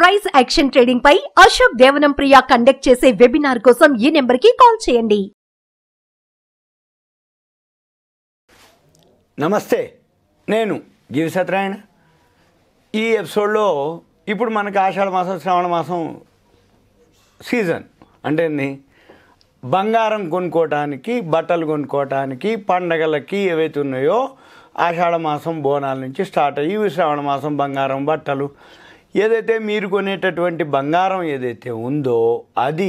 Price action trading పై అశోక్ దేవనం ప్రియ conduct చేసే webinar కోసం ఈ నెంబర్ కి కాల్ చేయండి. నమస్తే, నేను జీవి సత్యనారాయణ. ఈ ఎపిసోడ్లో ఇప్పుడు మనకి ఆషాఢ మాసం, శ్రావణ మాసం సీజన్ అంటే బంగారం కొనుక్కోవటానికి, బట్టలు కొనుక్కోవటానికి, పండగలకి ఏవైతే ఉన్నాయో ఆషాఢ మాసం బోనాల నుంచి స్టార్ట్ అయ్యి శ్రావణ మాసం బంగారం, బట్టలు ఏదైతే మీరు కొనేటటువంటి బంగారం ఏదైతే ఉందో అది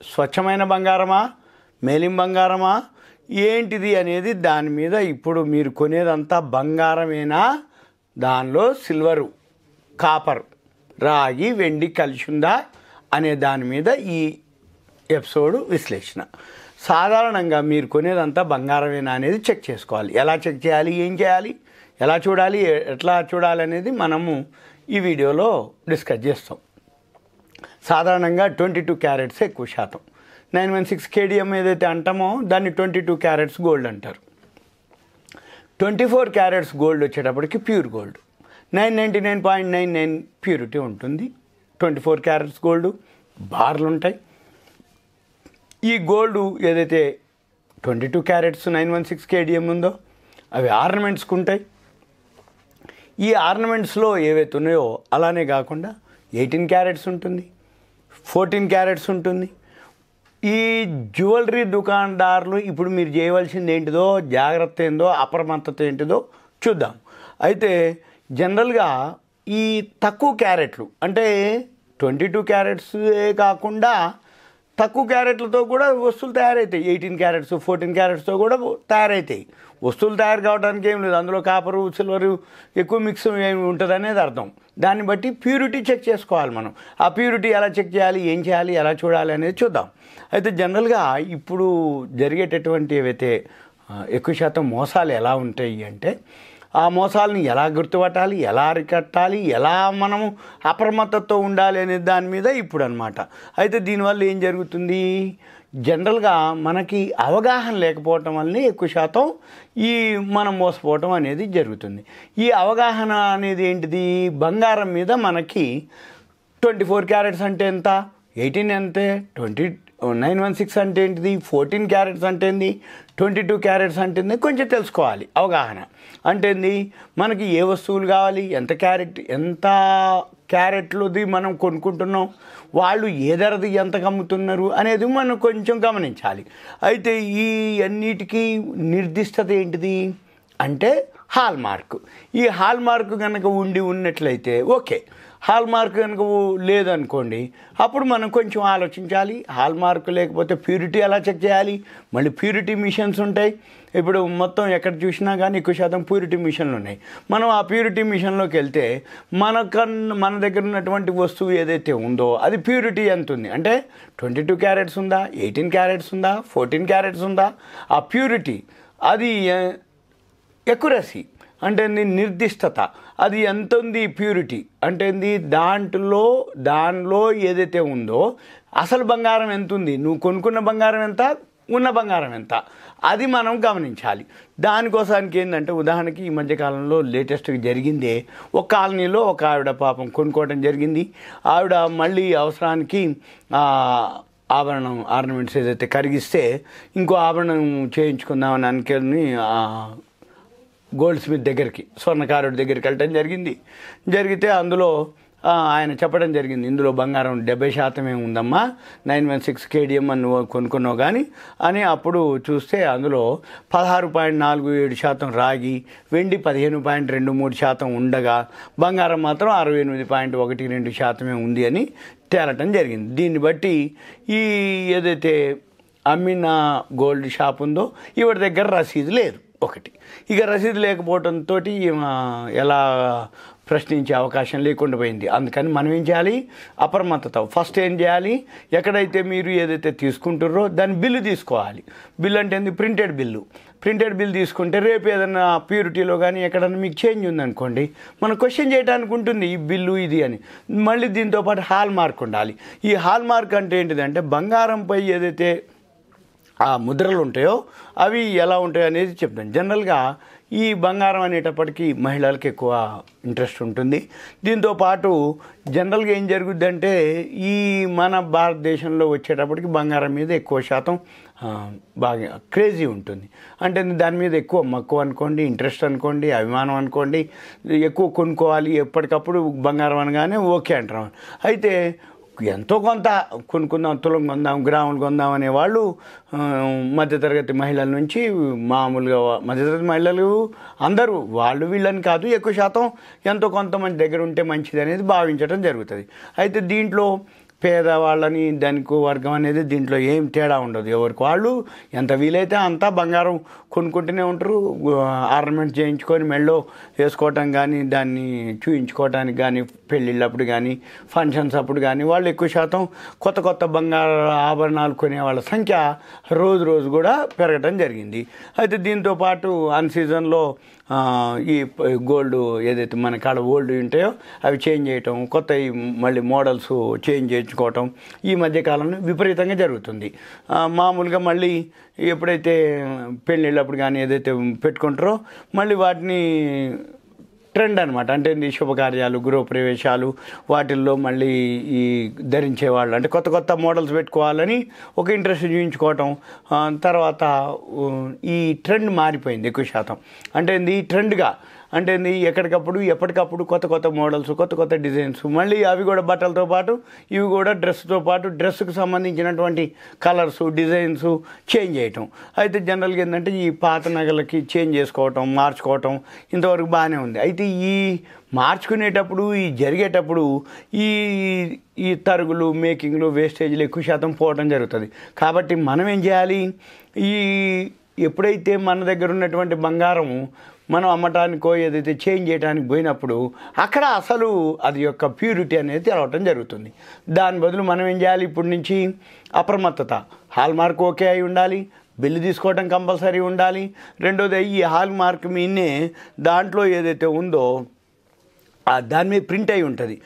స్వచ్ఛమైన బంగారమా, మేలిం బంగారమా, ఏంటిది అనేది దాని మీద ఇప్పుడు మీరు కొనేదంతా బంగారమేనా, దానిలో సిల్వరు, కాపర్, రాగి, వెండి కలిసి ఉందా అనే దాని మీద ఈ ఎపిసోడ్ విశ్లేషణ. సాధారణంగా మీరు కొనేదంతా బంగారమేనా అనేది చెక్ చేసుకోవాలి. ఎలా చెక్ చేయాలి, ఏం చేయాలి, ఎలా చూడాలి, ఎట్లా చూడాలి అనేది మనము ఈ వీడియోలో డిస్కస్ చేస్తాం. సాధారణంగా 22 క్యారెట్స్ ఎక్కువ శాతం. 916 KDM ఏదైతే అంటామో దాన్ని 22 క్యారెట్స్ గోల్డ్ అంటారు. 24 క్యారెట్స్ గోల్డ్ వచ్చేటప్పటికి ప్యూర్ గోల్డ్ 999.99 ప్యూరిటీ ఉంటుంది. 24 క్యారెట్స్ గోల్డ్ బార్లు ఉంటాయి. ఈ గోల్డ్ ఏదైతే 22 క్యారెట్స్ 916 KDM ఉందో అవి ఆర్నమెంట్స్కి ఉంటాయి. ఈ ఆర్నమెంట్స్లో ఏవైతే ఉన్నాయో అలానే కాకుండా 18 క్యారెట్స్ ఉంటుంది, 14 క్యారెట్స్ ఉంటుంది. ఈ జ్యువెలరీ దుకాణదారులు ఇప్పుడు మీరు చేయవలసింది ఏంటిదో, జాగ్రత్త ఏందో, అప్రమత్తత ఏంటిదో చూద్దాం. అయితే జనరల్గా ఈ తక్కువ క్యారెట్లు అంటే 22 క్యారెట్సే కాకుండా తక్కువ క్యారెట్లతో కూడా వస్తువులు తయారవుతాయి. 18 క్యారెట్స్ 14 క్యారెట్స్తో కూడా తయారవుతాయి. వస్తువులు తయారు కావడానికి ఏం లేదు, అందులో కాపరు, సిల్వరు ఎక్కువ మిక్స్ ఏమి ఉంటుంది అనేది అర్థం. దాన్ని బట్టి ప్యూరిటీ చెక్ చేసుకోవాలి మనం. ఆ ప్యూరిటీ ఎలా చెక్ చేయాలి, ఏం చేయాలి, ఎలా చూడాలి అనేది చూద్దాం. అయితే జనరల్గా ఇప్పుడు జరిగేటటువంటి ఏవైతే ఎక్కువ శాతం మోసాలు ఎలా ఉంటాయి అంటే ఆ మోసాలని ఎలా గుర్తుపట్టాలి, ఎలా అరికట్టాలి, ఎలా మనము అప్రమత్తతో ఉండాలి అనే దాని మీద ఇప్పుడు అనమాట. అయితే దీనివల్ల ఏం జరుగుతుంది, జనరల్గా మనకి అవగాహన లేకపోవటం వల్లనే ఎక్కువ శాతం ఈ మనం మోసపోవటం అనేది జరుగుతుంది. ఈ అవగాహన అనేది ఏంటిది, బంగారం మీద మనకి 24 క్యారెట్స్ అంటే ఎంత, 18 అంతే, 916 అంటే ఏంటిది, 14 క్యారెట్స్ అంటే ఏంది, 22 క్యారెట్స్ అంటే ఏంది కొంచెం తెలుసుకోవాలి. అవగాహన అంటే ఏంది, మనకి ఏ వస్తువులు కావాలి, ఎంత క్యారెట్లది మనం కొనుక్కుంటున్నాం, వాళ్ళు ఏ ధరది ఎంతకు అమ్ముతున్నారు అనేది మనం కొంచెం గమనించాలి. అయితే ఈ అన్నిటికీ నిర్దిష్టత ఏంటిది అంటే హాల్ మార్క్. ఈ హాల్ మార్క్ కనుక ఉన్నట్లయితే ఓకే, హాల్ మార్క్ కనుక లేదనుకోండి అప్పుడు మనం కొంచెం ఆలోచించాలి. హాల్ మార్క్ లేకపోతే ప్యూరిటీ ఎలా చెక్ చేయాలి, మళ్ళీ ప్యూరిటీ మిషన్స్ ఉంటాయి. ఇప్పుడు మొత్తం ఎక్కడ చూసినా కానీ ఎక్కువ శాతం ప్యూరిటీ మిషన్లు ఉన్నాయి. మనం ఆ ప్యూరిటీ మిషన్లోకి వెళ్తే మన దగ్గర ఉన్నటువంటి వస్తువు ఏదైతే ఉందో అది ప్యూరిటీ ఎంత ఉంది అంటే 22 క్యారెట్స్ ఉందా, 18 క్యారెట్స్ ఉందా, 14 క్యారెట్స్ ఉందా, ఆ ప్యూరిటీ అది ఎక్యురసీ అంటే నిర్దిష్టత అది ఎంత ఉంది, ప్యూరిటీ అంటే దానిలో ఏదైతే ఉందో అసలు బంగారం ఎంత ఉంది, నువ్వు కొనుక్కున్న బంగారం ఎంత, ఉన్న బంగారం ఎంత, అది మనం గమనించాలి. దానికోసానికి ఏంటంటే ఉదాహరణకి ఈ మధ్యకాలంలో లేటెస్ట్గా జరిగిందే, ఒక కాలనీలో ఒక ఆవిడ పాపం కొనుక్కోవడం జరిగింది. ఆవిడ మళ్ళీ అవసరానికి ఆర్నమెంట్స్ ఏదైతే కరిగిస్తే ఇంకో ఆభరణం చేయించుకుందామని అనుకుని గోల్డ్ స్మిత్ దగ్గరికి, స్వర్ణకారుడి దగ్గరికి వెళ్ళటం జరిగితే అందులో ఆయన చెప్పడం జరిగింది, ఇందులో బంగారం 70% ఉందమ్మా, 916 KDM అని నువ్వు కొనుక్కున్నావు కానీ అని. అప్పుడు చూస్తే అందులో 16.47% రాగి, వెండి 15.23% ఉండగా బంగారం మాత్రం 68.12% ఉంది అని తేలటం జరిగింది. దీన్ని బట్టి ఈ ఏదైతే అమ్మిన గోల్డ్ షాప్ ఉందో ఈవిడ దగ్గర రసీదు లేదు ఒకటి. ఇక రసీదు లేకపోవడంతో ఎలా ప్రశ్నించే అవకాశం లేకుండా పోయింది. అందుకని మనం ఏం చేయాలి, అప్రమత్తత. ఫస్ట్ ఏం చేయాలి, ఎక్కడైతే మీరు ఏదైతే తీసుకుంటారో దాని బిల్లు తీసుకోవాలి. బిల్లు అంటే ఏంది, ప్రింటెడ్ బిల్ తీసుకుంటే రేపు ఏదైనా ప్యూరిటీలో కానీ ఎక్కడైనా మీకు చేంజ్ ఉందనుకోండి మనం క్వశ్చన్ చేయడానికి ఉంటుంది, ఈ బిల్లు ఇది అని. మళ్ళీ దీంతోపాటు హాల్ మార్క్ ఉండాలి. ఈ హాల్ మార్క్ అంటే ఏంటిదంటే బంగారంపై ఏదైతే ఆ ముద్రలు ఉంటాయో అవి ఎలా ఉంటాయో అనేది చెప్తాను. జనరల్గా ఈ బంగారం అనేటప్పటికీ మహిళలకు ఎక్కువ ఇంట్రెస్ట్ ఉంటుంది. దీంతో పాటు జనరల్గా ఏం జరుగుద్దంటే ఈ మన భారతదేశంలో వచ్చేటప్పటికి బంగారం మీద ఎక్కువ శాతం బాగా క్రేజీ ఉంటుంది. అంటే దాని మీద ఎక్కువ మక్కువ అనుకోండి, ఇంట్రెస్ట్ అనుకోండి, అభిమానం అనుకోండి, ఎక్కువ కొనుక్కోవాలి ఎప్పటికప్పుడు బంగారం అనగానే ఓకే అంటారు. అయితే ఎంతో కొంత కొనుక్కుందాం, తులం కొందాం, గ్రాములు కొందాం అనేవాళ్ళు మధ్యతరగతి మహిళల నుంచి మామూలుగా మధ్యతరగతి మహిళలు అందరూ వాళ్ళు వీళ్ళని కాదు, ఎక్కువ శాతం ఎంతో కొంతమంది దగ్గర ఉంటే మంచిది అనేది భావించడం జరుగుతుంది. అయితే దీంట్లో పేదవాళ్ళని దానికి వర్గం అనేది దీంట్లో ఏం తేడా ఉండదు. ఎవరికి వాళ్ళు ఎంత వీలైతే అంతా బంగారం కొనుక్కుంటూనే ఉంటారు. ఆర్నమెంట్స్ చేయించుకొని మెళ్ళో వేసుకోవటం కానీ, దాన్ని చూయించుకోవటానికి కానీ, పెళ్ళిళ్ళప్పుడు కానీ, ఫంక్షన్స్ అప్పుడు కానీ వాళ్ళు ఎక్కువ శాతం కొత్త కొత్త బంగారు ఆభరణాలు కొనే వాళ్ళ సంఖ్య రోజు రోజు కూడా పెరగటం జరిగింది. అయితే దీంతో పాటు అన్ సీజన్లో ఈ గోల్డ్ ఏదైతే మన కాడ ఓల్డ్ ఉంటాయో అవి చేంజ్ చేయటం, కొత్త మళ్ళీ మోడల్స్ చేంజ్ చేయించుకోవటం ఈ మధ్యకాలంలో విపరీతంగా జరుగుతుంది. మామూలుగా మళ్ళీ ఎప్పుడైతే పెళ్ళిళ్ళప్పుడు కానీ ఏదైతే పెట్టుకుంటారో మళ్ళీ వాటిని ట్రెండ్ అనమాట. అంటే శుభకార్యాలు, గృహప్రవేశాలు వాటిల్లో మళ్ళీ ఈ ధరించేవాళ్ళు అంటే కొత్త కొత్త మోడల్స్ పెట్టుకోవాలని ఒక ఇంట్రెస్ట్ చూపించుకోవటం. తర్వాత ఈ ట్రెండ్ మారిపోయింది ఎక్కువ శాతం. అంటే ఈ ట్రెండ్గా అంటే ఎక్కడికప్పుడు ఎప్పటికప్పుడు కొత్త కొత్త మోడల్స్, కొత్త కొత్త డిజైన్స్, మళ్ళీ అవి కూడా బట్టలతో పాటు ఇవి కూడా డ్రెస్తో పాటు డ్రెస్సుకు సంబంధించినటువంటి కలర్స్, డిజైన్స్ చేంజ్ చేయటం. అయితే జనరల్గా ఏంటంటే ఈ పాత నగలకి చేంజ్ చేసుకోవటం, మార్చుకోవటం ఇంతవరకు బాగానే ఉంది. అయితే ఈ మార్చుకునేటప్పుడు ఈ జరిగేటప్పుడు ఈ తరుగులు, మేకింగ్లు, వేస్టేజ్లు ఎక్కువ శాతం పోవటం జరుగుతుంది. కాబట్టి మనం ఏం చేయాలి, ఎప్పుడైతే మన దగ్గర ఉన్నటువంటి బంగారం మనం అమ్మటానికో ఏదైతే చేంజ్ చేయడానికి పోయినప్పుడు అక్కడ అసలు అది యొక్క ప్యూరిటీ అనేది తెలవటం జరుగుతుంది. దాని బదులు మనం ఏం చేయాలి, ఇప్పటి నుంచి అప్రమత్తత, హాల్ మార్క్ ఓకే అయి ఉండాలి, బిల్లు తీసుకోవడం కంపల్సరీ ఉండాలి. రెండోది ఈ హాల్ మార్క్ మీదనే దాంట్లో ఏదైతే ఉందో దాని మీద ప్రింట్ అయి ఉంటుంది.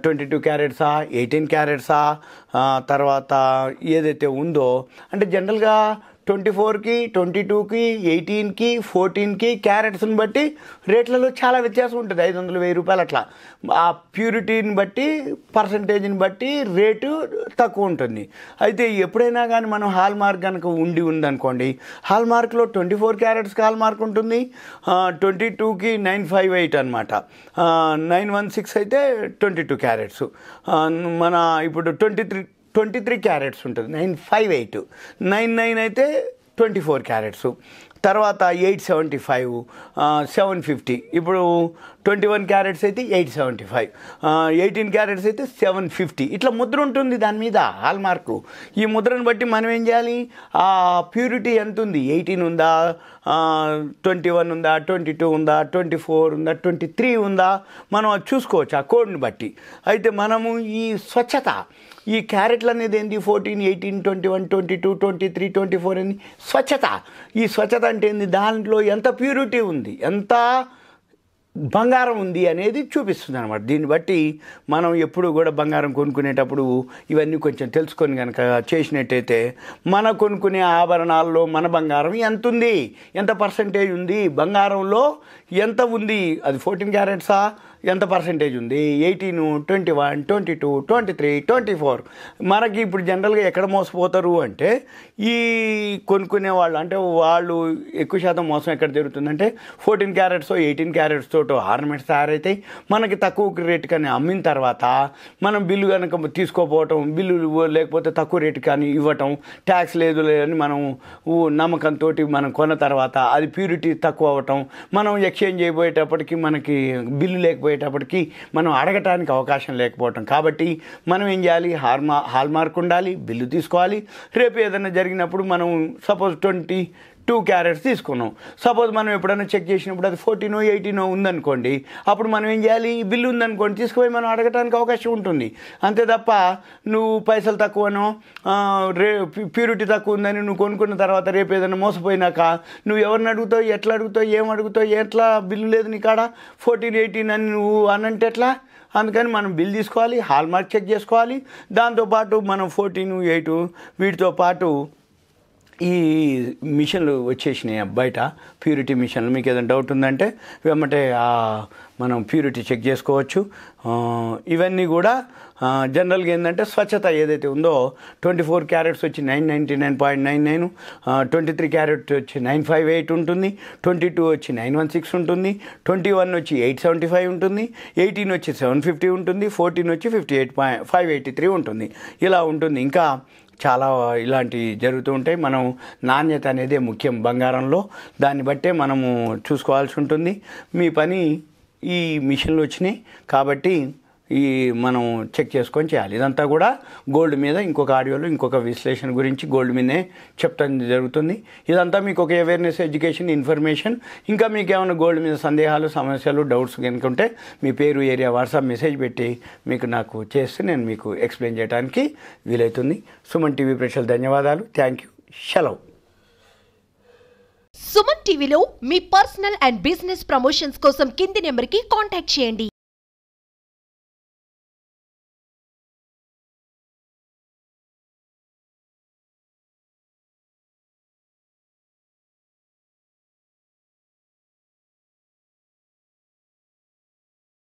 22 క్యారెట్సా, 18 క్యారెట్సా, తర్వాత ఏదైతే ఉందో అంటే జనరల్గా 24కి, 22కి, 18కి, 14కి క్యారెట్స్ని బట్టి రేట్లలో చాలా వ్యత్యాసం ఉంటుంది. 500, 1000 రూపాయలు అట్లా. ఆ ప్యూరిటీని బట్టి, పర్సంటేజ్ని బట్టి రేటు తక్కువ ఉంటుంది. అయితే ఎప్పుడైనా కానీ మనం హాల్ మార్క్ కనుక ఉందనుకోండి, హాల్ మార్క్లో 24 క్యారెట్స్కి హాల్ మార్క్ ఉంటుంది, 22కి 958 అనమాట, 916 అయితే 22 క్యారెట్స్, మన ఇప్పుడు 23 క్యారెట్స్ ఉంటుంది, 958, 99 అయితే 24 క్యారెట్స్, తర్వాత 875, 750, ఇప్పుడు 21 క్యారెట్స్ అయితే 875, 18 క్యారెట్స్ అయితే 750. ఇట్లా ముద్ర ఉంటుంది దాని మీద హాల్ మార్కు. ఈ ముద్రను బట్టి మనం ఏం చేయాలి, ఆ ప్యూరిటీ ఎంత ఉంది, 18 ఉందా, 21 ఉందా, 22 ఉందా, 24 ఉందా, 23 ఉందా, మనం అది చూసుకోవచ్చు ఆ కోడ్ని బట్టి. అయితే మనము ఈ స్వచ్ఛత, ఈ క్యారెట్లు అనేది ఏంటి, 14, 18, 21, 22, 23, 24 అని స్వచ్ఛత. ఈ స్వచ్ఛత అంటే ఏంది, దాంట్లో ఎంత ప్యూరిటీ ఉంది, ఎంత బంగారం ఉంది అనేది చూపిస్తుంది అనమాట. దీన్ని బట్టి మనం ఎప్పుడు కూడా బంగారం కొనుక్కునేటప్పుడు ఇవన్నీ కొంచెం తెలుసుకొని కనుక చేసినట్టయితే మన కొనుక్కునే ఆభరణాల్లో మన బంగారం ఎంత ఉంది, ఎంత పర్సంటేజ్ ఉంది, బంగారంలో ఎంత ఉంది, అది 14 క్యారెట్సా, ఎంత పర్సంటేజ్ ఉంది, 18, 21, 22, 23, 24. మనకి ఇప్పుడు జనరల్గా ఎక్కడ మోసపోతారు అంటే ఈ కొనుక్కునే వాళ్ళు, అంటే వాళ్ళు ఎక్కువ శాతం మోసం ఎక్కడ జరుగుతుందంటే 14 క్యారెట్స్ 18 క్యారెట్స్ తోటో ఆర్నమెంట్స్ తయారైతాయి. మనకి తక్కువ రేటు కానీ అమ్మిన తర్వాత మనం బిల్లు కనుక తీసుకోపోవటం, బిల్లు లేకపోతే తక్కువ రేటు కానీ ఇవ్వటం, ట్యాక్స్ లేదు లేదని మనం నమ్మకంతో మనం కొన్న తర్వాత అది ప్యూరిటీ తక్కువ అవ్వటం, మనం ఎక్స్చేంజ్ చేయబోయేటప్పటికి మనకి బిల్లు లేకపోయేటప్పటికి మనం అడగటానికి అవకాశం లేకపోవటం. కాబట్టి మనం ఏం చేయాలి, హాల్ మార్క్ ఉండాలి, బిల్లు తీసుకోవాలి. రేపు ఏదైనా జరిగినప్పుడు మనం సపోజ్ 22 క్యారెట్స్ తీసుకున్నాం, సపోజ్ మనం ఎప్పుడైనా చెక్ చేసినప్పుడు అది 14, 18 ఉందనుకోండి, అప్పుడు మనం ఏం చేయాలి, ఈ బిల్లు ఉందనుకోండి తీసుకుపోయి మనం అడగటానికి అవకాశం ఉంటుంది. అంతే తప్ప నువ్వు పైసలు తక్కువనో ప్యూరిటీ తక్కువ ఉందని నువ్వు కొనుక్కున్న తర్వాత రేపు ఏదైనా మోసపోయినాక నువ్వు ఎవరిని అడుగుతావు, ఎట్లా అడుగుతావు, ఏం అడుగుతావు, ఎట్లా బిల్లు లేదు నీ కాడ 14, 18 అని నువ్వు అనంటే ఎట్లా? అందుకని మనం బిల్ తీసుకోవాలి, హాల్ మార్క్ చెక్ చేసుకోవాలి. దాంతోపాటు మనం 14, 8 వీటితో పాటు ఈ మిషన్లు వచ్చేసినాయి బయట, ప్యూరిటీ మిషన్లు. మీకు ఏదైనా డౌట్ ఉందంటే వెంబటే మనం ప్యూరిటీ చెక్ చేసుకోవచ్చు. ఇవన్నీ కూడా జనరల్గా ఏంటంటే స్వచ్ఛత ఏదైతే ఉందో 24 క్యారెట్స్ వచ్చి 999.99, 23 క్యారెట్ వచ్చి 958 ఉంటుంది, 22 వచ్చి 916 ఉంటుంది, 21 వచ్చి 875 ఉంటుంది, 18 వచ్చి 750 ఉంటుంది, 14 వచ్చి 583 ఉంటుంది. ఇలా ఉంటుంది. ఇంకా చాలా ఇలాంటివి జరుగుతూ ఉంటాయి. మనం నాణ్యత అనేది ముఖ్యం బంగారంలో, దాన్ని బట్టే మనము చూసుకోవాల్సి ఉంటుంది. మీ పని ఈ మిషన్లు వచ్చినాయి కాబట్టి మనం చెక్ చేసుకొని చేయాలి. ఇదంతా కూడా గోల్డ్ మీద ఇంకొక ఆడియోలో ఇంకొక విశ్లేషణ గురించి గోల్డ్ మీదే చెప్తాం జరుగుతుంది. ఇదంతా మీకు ఒక అవేర్నెస్, ఎడ్యుకేషన్, ఇన్ఫర్మేషన్. ఇంకా మీకు ఏమైనా గోల్డ్ మీద సందేహాలు, సమస్యలు, డౌట్స్ కనుక ఉంటే మీ పేరు, ఏరియా, వాట్సాప్ మెసేజ్ పెట్టి నాకు చేస్తే నేను మీకు ఎక్స్ప్లెయిన్ చేయడానికి వీలవుతుంది. సుమన్ టీవీ ప్రేక్షకులు ధన్యవాదాలు. Thank you. సెలవు. సుమన్ టీవీలో మీ పర్సనల్ అండ్ బిజినెస్ ప్రమోషన్స్ కోసం కింది నెంబర్కి కాంటాక్ట్ చేయండి.